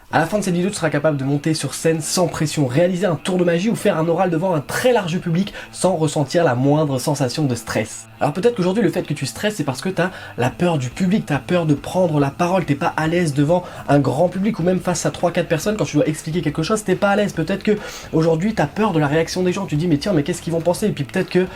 À la fin de cette vidéo, tu seras capable de monter sur scène sans pression, réaliser un tour de magie ou faire un oral devant un très large public sans ressentir la moindre sensation de stress. Alors peut-être qu'aujourd'hui le fait que tu stresses c'est parce que tu as la peur du public, tu as peur de prendre la parole, t'es pas à l'aise devant un grand public ou même face à 3-4 personnes quand tu dois expliquer quelque chose, t'es pas à l'aise. Peut-être que aujourd'hui tu as peur de la réaction des gens, tu te dis mais tiens mais qu'est-ce qu'ils vont penser, et puis peut-être que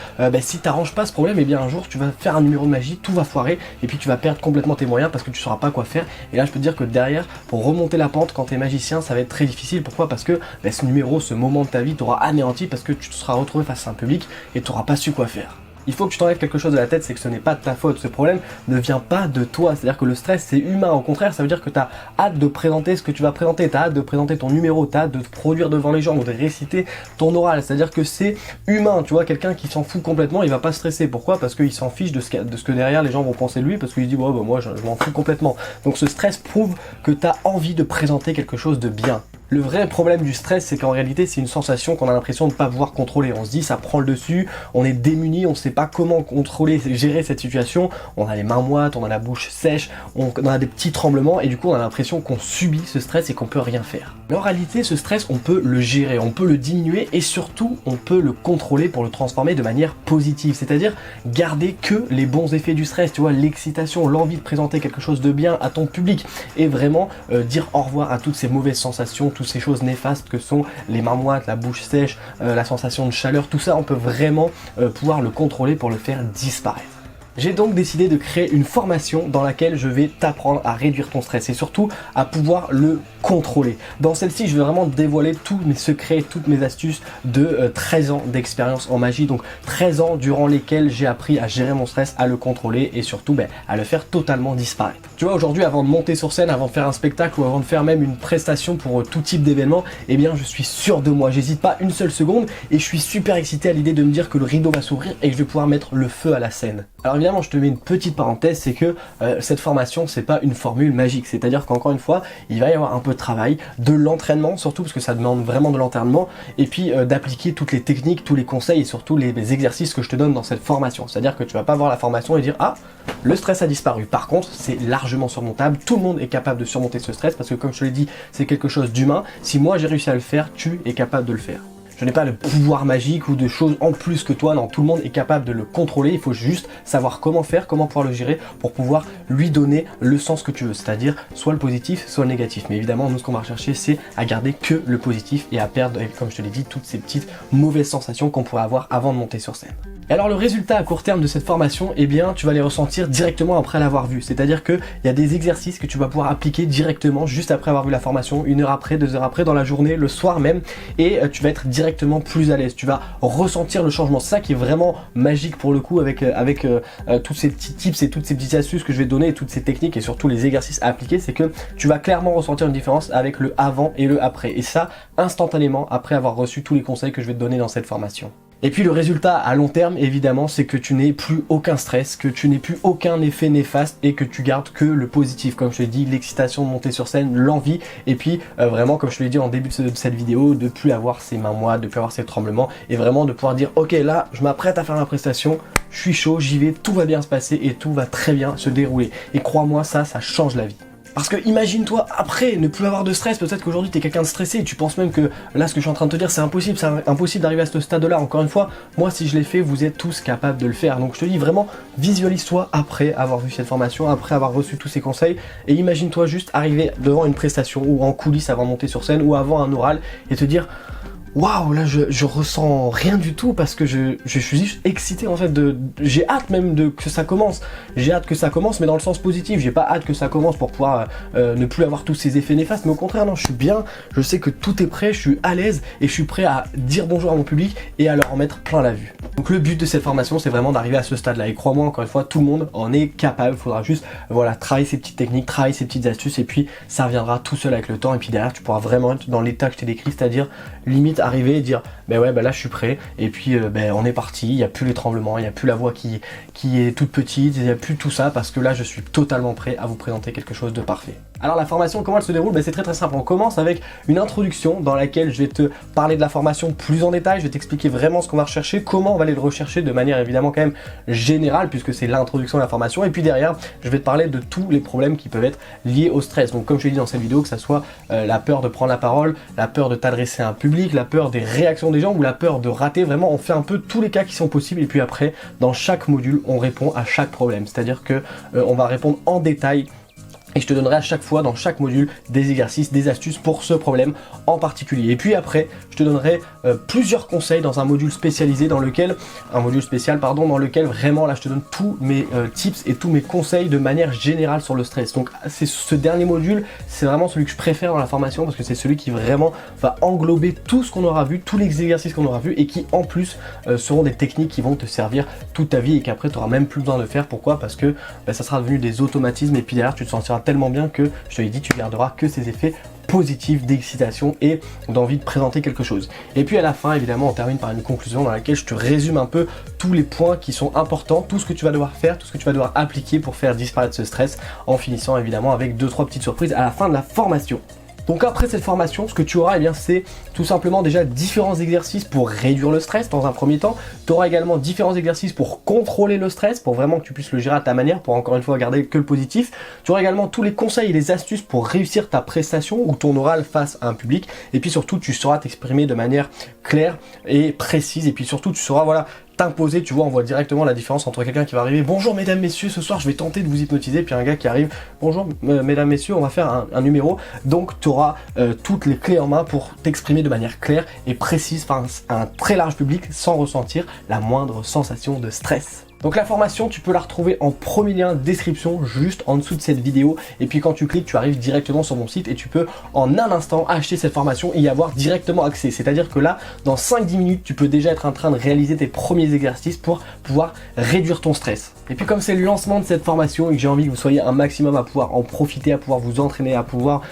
si tu n'arranges pas ce problème, et bien un jour tu vas faire un numéro de magie, tout va foirer et puis tu vas perdre complètement tes moyens parce que tu sauras pas quoi faire. Et là je peux te dire que derrière, pour remonter la pente quand tu es magicien, ça va être très difficile. Pourquoi? Parce que ce numéro, ce moment de ta vie t'aura anéanti parce que tu te seras retrouvé face à un public et tu n'auras pas su quoi faire. Il faut que tu t'enlèves quelque chose de la tête, c'est que ce n'est pas de ta faute, ce problème ne vient pas de toi, c'est-à-dire que le stress c'est humain, au contraire ça veut dire que tu as hâte de présenter ce que tu vas présenter, tu as hâte de présenter ton numéro, tu as hâte de te produire devant les gens ou de réciter ton oral, c'est-à-dire que c'est humain, tu vois, quelqu'un qui s'en fout complètement, il va pas stresser. Pourquoi? Parce qu'il s'en fiche de ce que derrière les gens vont penser de lui, parce qu'il dit ouais, bah, moi je m'en fous complètement. Donc ce stress prouve que tu as envie de présenter quelque chose de bien. Le vrai problème du stress, c'est qu'en réalité, c'est une sensation qu'on a l'impression de ne pas pouvoir contrôler. On se dit, ça prend le dessus, on est démuni, on ne sait pas comment contrôler, gérer cette situation. On a les mains moites, on a la bouche sèche, on a des petits tremblements et du coup, on a l'impression qu'on subit ce stress et qu'on peut rien faire. Mais en réalité, ce stress, on peut le gérer, on peut le diminuer et surtout, on peut le contrôler pour le transformer de manière positive. C'est-à-dire garder que les bons effets du stress, tu vois, l'excitation, l'envie de présenter quelque chose de bien à ton public et vraiment dire au revoir à toutes ces mauvaises sensations, toutes ces choses néfastes que sont les mains moites, la bouche sèche, la sensation de chaleur, tout ça on peut vraiment pouvoir le contrôler pour le faire disparaître. J'ai donc décidé de créer une formation dans laquelle je vais t'apprendre à réduire ton stress et surtout à pouvoir le contrôler. Dans celle-ci, je vais vraiment te dévoiler tous mes secrets, toutes mes astuces de 13 ans d'expérience en magie. Donc 13 ans durant lesquels j'ai appris à gérer mon stress, à le contrôler et surtout à le faire totalement disparaître. Tu vois, aujourd'hui, avant de monter sur scène, avant de faire un spectacle ou avant de faire même une prestation pour tout type d'événement, eh bien je suis sûr de moi, j'hésite pas une seule seconde et je suis super excité à l'idée de me dire que le rideau va s'ouvrir et que je vais pouvoir mettre le feu à la scène. Alors évidemment, je te mets une petite parenthèse, c'est que cette formation, c'est pas une formule magique. C'est-à-dire qu'encore une fois, il va y avoir un peu de travail, de l'entraînement surtout, parce que ça demande vraiment de l'entraînement, et puis d'appliquer toutes les techniques, tous les conseils et surtout les exercices que je te donne dans cette formation. C'est-à-dire que tu vas pas voir la formation et dire « Ah, le stress a disparu ». Par contre, c'est largement surmontable. Tout le monde est capable de surmonter ce stress parce que comme je te l'ai dit, c'est quelque chose d'humain. Si moi j'ai réussi à le faire, tu es capable de le faire. Je n'ai pas de pouvoir magique ou de choses en plus que toi, non, tout le monde est capable de le contrôler, il faut juste savoir comment faire, comment pouvoir le gérer pour pouvoir lui donner le sens que tu veux, c'est-à-dire soit le positif, soit le négatif. Mais évidemment, nous ce qu'on va rechercher, c'est à garder que le positif et à perdre, comme je te l'ai dit, toutes ces petites mauvaises sensations qu'on pourrait avoir avant de monter sur scène. Et alors le résultat à court terme de cette formation, eh bien tu vas les ressentir directement après l'avoir vu. C'est-à-dire qu'il y a des exercices que tu vas pouvoir appliquer directement juste après avoir vu la formation, 1 heure après, 2 heures après, dans la journée, le soir même, et tu vas être directement plus à l'aise. Tu vas ressentir le changement. C'est ça qui est vraiment magique pour le coup avec tous ces petits tips et toutes ces petites astuces que je vais te donner et toutes ces techniques et surtout les exercices à appliquer, c'est que tu vas clairement ressentir une différence avec le avant et le après. Et ça, instantanément après avoir reçu tous les conseils que je vais te donner dans cette formation. Et puis le résultat à long terme, évidemment, c'est que tu n'aies plus aucun stress, que tu n'aies plus aucun effet néfaste et que tu gardes que le positif. Comme je te l'ai dit, l'excitation de monter sur scène, l'envie, et puis vraiment, comme je te l'ai dit en début de cette vidéo, de plus avoir ces mains moites, de plus avoir ces tremblements, et vraiment de pouvoir dire, ok, là, je m'apprête à faire ma prestation, je suis chaud, j'y vais, tout va bien se passer et tout va très bien se dérouler. Et crois-moi, ça change la vie. Parce que imagine-toi après ne plus avoir de stress, peut-être qu'aujourd'hui tu es quelqu'un de stressé et tu penses même que là ce que je suis en train de te dire c'est impossible d'arriver à ce stade-là. Encore une fois, moi si je l'ai fait, vous êtes tous capables de le faire. Donc je te dis vraiment, visualise-toi après avoir vu cette formation, après avoir reçu tous ces conseils et imagine-toi juste arriver devant une prestation ou en coulisses avant de monter sur scène ou avant un oral et te dire waouh, là je ressens rien du tout parce que je suis juste excité en fait, j'ai hâte même que ça commence. J'ai hâte que ça commence mais dans le sens positif, j'ai pas hâte que ça commence pour pouvoir ne plus avoir tous ces effets néfastes, mais au contraire non, je suis bien, je sais que tout est prêt, je suis à l'aise et je suis prêt à dire bonjour à mon public et à leur en mettre plein la vue. Donc le but de cette formation c'est vraiment d'arriver à ce stade là et crois-moi encore une fois, tout le monde en est capable, il faudra juste voilà, travailler ces petites techniques, travailler ces petites astuces et puis ça reviendra tout seul avec le temps et puis derrière tu pourras vraiment être dans l'état que je t'ai décrit, c'est-à-dire limite arriver et dire ouais là je suis prêt et puis on est parti, il n'y a plus les tremblements, il n'y a plus la voix qui est toute petite, il n'y a plus tout ça parce que là je suis totalement prêt à vous présenter quelque chose de parfait. Alors la formation, comment elle se déroule? C'est très très simple. On commence avec une introduction dans laquelle je vais te parler de la formation plus en détail, je vais t'expliquer vraiment ce qu'on va rechercher, comment on va aller le rechercher de manière évidemment quand même générale puisque c'est l'introduction de la formation, et puis derrière je vais te parler de tous les problèmes qui peuvent être liés au stress. Donc comme je l'ai dit dans cette vidéo, que ça soit la peur de prendre la parole, la peur de t'adresser à un public, la peur des réactions des gens ou la peur de rater, vraiment on fait un peu tous les cas qui sont possibles, et puis après dans chaque module on répond à chaque problème, c'est-à-dire que on va répondre en détail. Et je te donnerai à chaque fois dans chaque module des exercices, des astuces pour ce problème en particulier. Et puis après, je te donnerai plusieurs conseils dans un module spécialisé dans lequel, dans lequel vraiment là je te donne tous mes tips et tous mes conseils de manière générale sur le stress. Donc c'est ce dernier module, c'est vraiment celui que je préfère dans la formation parce que c'est celui qui vraiment va englober tout ce qu'on aura vu, tous les exercices qu'on aura vus et qui en plus seront des techniques qui vont te servir toute ta vie et qu'après tu n'auras même plus besoin de faire. Pourquoi? Parce que ça sera devenu des automatismes et puis derrière tu te sentiras tellement bien que je te l'ai dit, tu garderas que ces effets positifs d'excitation et d'envie de présenter quelque chose. Et puis à la fin évidemment on termine par une conclusion dans laquelle je te résume un peu tous les points qui sont importants, tout ce que tu vas devoir faire, tout ce que tu vas devoir appliquer pour faire disparaître ce stress, en finissant évidemment avec 2-3 petites surprises à la fin de la formation. Donc après cette formation, ce que tu auras, c'est tout simplement déjà différents exercices pour réduire le stress dans un premier temps. Tu auras également différents exercices pour contrôler le stress, pour vraiment que tu puisses le gérer à ta manière, pour encore une fois garder que le positif. Tu auras également tous les conseils et les astuces pour réussir ta prestation ou ton oral face à un public. Et puis surtout, tu sauras t'exprimer de manière claire et précise. Et puis surtout, tu sauras t'imposer, tu vois, on voit directement la différence entre quelqu'un qui va arriver, bonjour mesdames, messieurs, ce soir je vais tenter de vous hypnotiser, puis un gars qui arrive, bonjour mesdames, messieurs, on va faire un numéro. Donc tu auras toutes les clés en main pour t'exprimer de manière claire et précise face à un très large public sans ressentir la moindre sensation de stress. Donc la formation, tu peux la retrouver en premier lien description juste en dessous de cette vidéo, et puis quand tu cliques, tu arrives directement sur mon site et tu peux en un instant acheter cette formation et y avoir directement accès. C'est-à-dire que là, dans 5-10 minutes, tu peux déjà être en train de réaliser tes premiers exercices pour pouvoir réduire ton stress. Et puis comme c'est le lancement de cette formation et que j'ai envie que vous soyez un maximum à pouvoir en profiter, à pouvoir vous entraîner, à pouvoir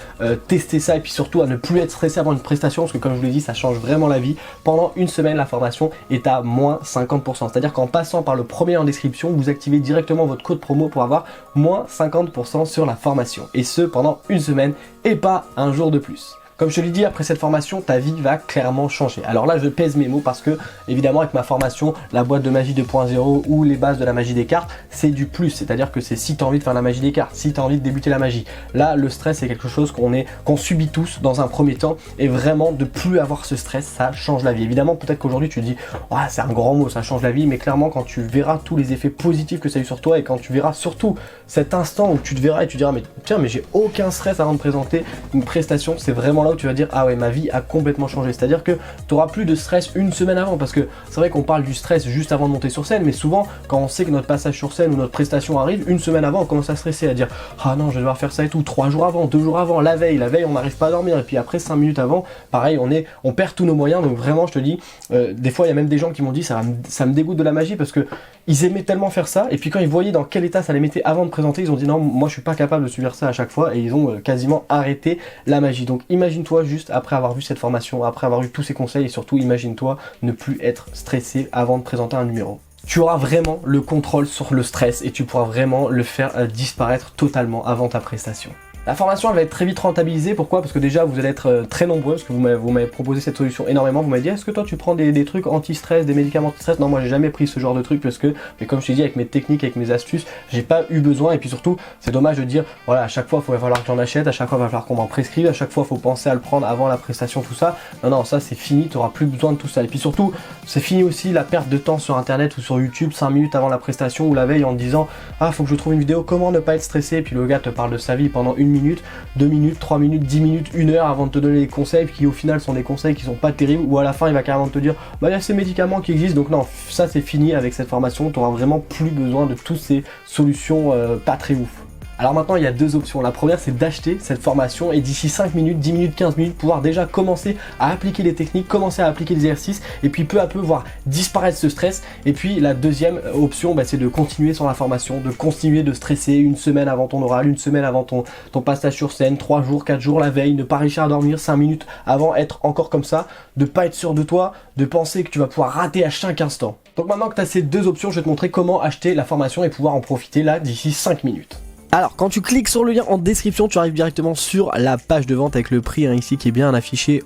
tester ça, et puis surtout à ne plus être stressé avant une prestation, parce que comme je vous l'ai dit, ça change vraiment la vie. Pendant une semaine, la formation est à moins 50%. C'est-à-dire qu'en passant par le premier en description, vous activez directement votre code promo pour avoir moins 50% sur la formation. Et ce, pendant une semaine et pas un jour de plus. Comme je te l'ai dit, après cette formation, ta vie va clairement changer. Alors là, je pèse mes mots parce que, évidemment, avec ma formation, la boîte de magie 2.0 ou les bases de la magie des cartes, c'est du plus. C'est-à-dire que c'est si tu as envie de faire la magie des cartes, si tu as envie de débuter la magie. Là, le stress, c'est quelque chose qu'on subit tous dans un premier temps. Et vraiment, de plus avoir ce stress, ça change la vie. Évidemment, peut-être qu'aujourd'hui, tu te dis, ah, c'est un grand mot, ça change la vie. Mais clairement, quand tu verras tous les effets positifs que ça a eu sur toi et quand tu verras surtout cet instant où tu te verras et tu diras, mais tiens, mais j'ai aucun stress avant de présenter une prestation, c'est vraiment là où tu vas dire, ah ouais, ma vie a complètement changé. C'est-à-dire que tu auras plus de stress une semaine avant, parce que c'est vrai qu'on parle du stress juste avant de monter sur scène, mais souvent quand on sait que notre passage sur scène ou notre prestation arrive, une semaine avant on commence à stresser, à dire ah non, je vais devoir faire ça et tout, 3 jours avant, 2 jours avant, la veille on n'arrive pas à dormir, et puis après 5 minutes avant, pareil, on perd tous nos moyens. Donc vraiment, je te dis, des fois il y a même des gens qui m'ont dit ça me dégoûte de la magie, parce que ils aimaient tellement faire ça, et puis quand ils voyaient dans quel état ça les mettait avant de présenter, ils ont dit non, moi je suis pas capable de subir ça à chaque fois, et ils ont quasiment arrêté la magie. Donc imagine-toi juste après avoir vu cette formation, après avoir eu tous ces conseils, et surtout imagine-toi ne plus être stressé avant de présenter un numéro. Tu auras vraiment le contrôle sur le stress et tu pourras vraiment le faire disparaître totalement avant ta prestation. La formation, elle va être très vite rentabilisée. Pourquoi? Parce que déjà, vous allez être très nombreux, parce que vous m'avez proposé cette solution énormément. Vous m'avez dit, est-ce que toi, tu prends des trucs anti-stress, des médicaments anti-stress? Non, moi, j'ai jamais pris ce genre de truc, parce que, mais comme je t'ai dit, avec mes techniques, avec mes astuces, j'ai pas eu besoin. Et puis surtout, c'est dommage de dire, voilà, à chaque fois, il va falloir que j'en achète, à chaque fois, il va falloir qu'on m'en prescrive, à chaque fois, il faut penser à le prendre avant la prestation, tout ça. Non, non, ça, c'est fini, tu n'auras plus besoin de tout ça. Et puis surtout, c'est fini aussi la perte de temps sur Internet ou sur YouTube, 5 minutes avant la prestation ou la veille, en te disant, ah, faut que je trouve une vidéo, comment ne pas être stressé? Et puis le gars te parle de sa vie pendant 1 minute, 2 minutes, 3 minutes, 10 minutes, 1 heure avant de te donner des conseils qui au final sont des conseils qui sont pas terribles, ou à la fin il va carrément te dire bah il y a ces médicaments qui existent. Donc non, ça c'est fini avec cette formation, tu n'auras vraiment plus besoin de toutes ces solutions pas très ouf. Alors maintenant, il y a 2 options. La première, c'est d'acheter cette formation et d'ici 5 minutes, 10 minutes, 15 minutes, pouvoir déjà commencer à appliquer les techniques, commencer à appliquer les exercices et puis peu à peu voir disparaître ce stress. Et puis la deuxième option, c'est de continuer sur la formation, de continuer de stresser 1 semaine avant ton oral, 1 semaine avant ton passage sur scène, 3 jours, 4 jours la veille, ne pas réussir à dormir 5 minutes avant, être encore comme ça, de pas être sûr de toi, de penser que tu vas pouvoir rater à chaque instant. Donc maintenant que tu as ces 2 options, je vais te montrer comment acheter la formation et pouvoir en profiter là d'ici 5 minutes. Alors quand tu cliques sur le lien en description, tu arrives directement sur la page de vente avec le prix ici qui est bien affiché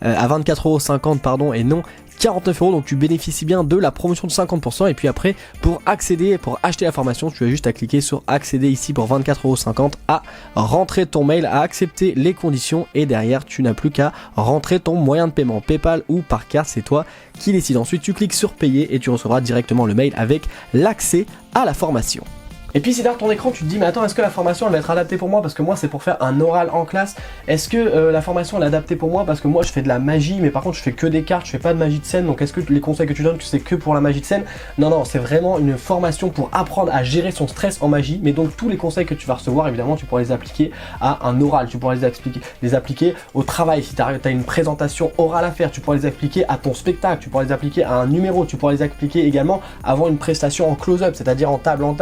à 24,50 € pardon, et non 49 €, donc tu bénéficies bien de la promotion de 50%. Et puis après, pour accéder, pour acheter la formation, tu as juste à cliquer sur accéder ici pour 24,50 €, à rentrer ton mail, à accepter les conditions, et derrière tu n'as plus qu'à rentrer ton moyen de paiement, PayPal ou par carte, c'est toi qui décides. Ensuite tu cliques sur payer et tu recevras directement le mail avec l'accès à la formation. Et puis si derrière ton écran tu te dis mais attends, est-ce que la formation elle va être adaptée pour moi parce que moi c'est pour faire un oral en classe, est-ce que la formation elle est adaptée pour moi parce que moi je fais de la magie mais par contre je fais que des cartes, je fais pas de magie de scène, donc est-ce que les conseils que tu donnes c'est que pour la magie de scène? Non, c'est vraiment une formation pour apprendre à gérer son stress en magie, mais donc tous les conseils que tu vas recevoir évidemment tu pourras les appliquer à un oral, tu pourras les appliquer au travail, si tu as une présentation orale à faire, tu pourras les appliquer à ton spectacle, tu pourras les appliquer à un numéro, tu pourras les appliquer également avant une prestation en close-up, c'est-à-dire en table, en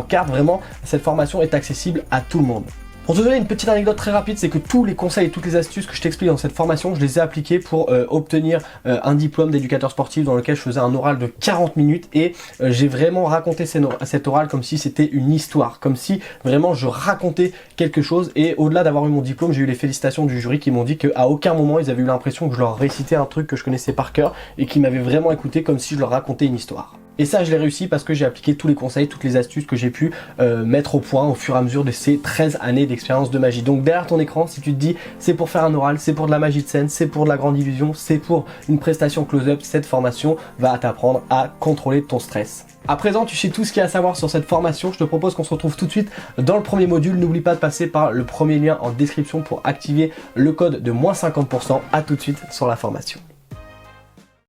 carte. Vraiment, cette formation est accessible à tout le monde. Pour te donner une petite anecdote très rapide, c'est que tous les conseils et toutes les astuces que je t'explique dans cette formation, je les ai appliqués pour obtenir un diplôme d'éducateur sportif dans lequel je faisais un oral de 40 minutes et j'ai vraiment raconté cet oral comme si c'était une histoire, comme si vraiment je racontais quelque chose. Et au-delà d'avoir eu mon diplôme, j'ai eu les félicitations du jury qui m'ont dit qu'à aucun moment ils avaient eu l'impression que je leur récitais un truc que je connaissais par cœur et qui m'avaient vraiment écouté comme si je leur racontais une histoire. Et ça, je l'ai réussi parce que j'ai appliqué tous les conseils, toutes les astuces que j'ai pu mettre au point au fur et à mesure de ces 13 années d'expérience de magie. Donc derrière ton écran, si tu te dis c'est pour faire un oral, c'est pour de la magie de scène, c'est pour de la grande illusion, c'est pour une prestation close-up, cette formation va t'apprendre à contrôler ton stress. À présent, tu sais tout ce qu'il y a à savoir sur cette formation. Je te propose qu'on se retrouve tout de suite dans le premier module. N'oublie pas de passer par le premier lien en description pour activer le code de moins 50%. À tout de suite sur la formation.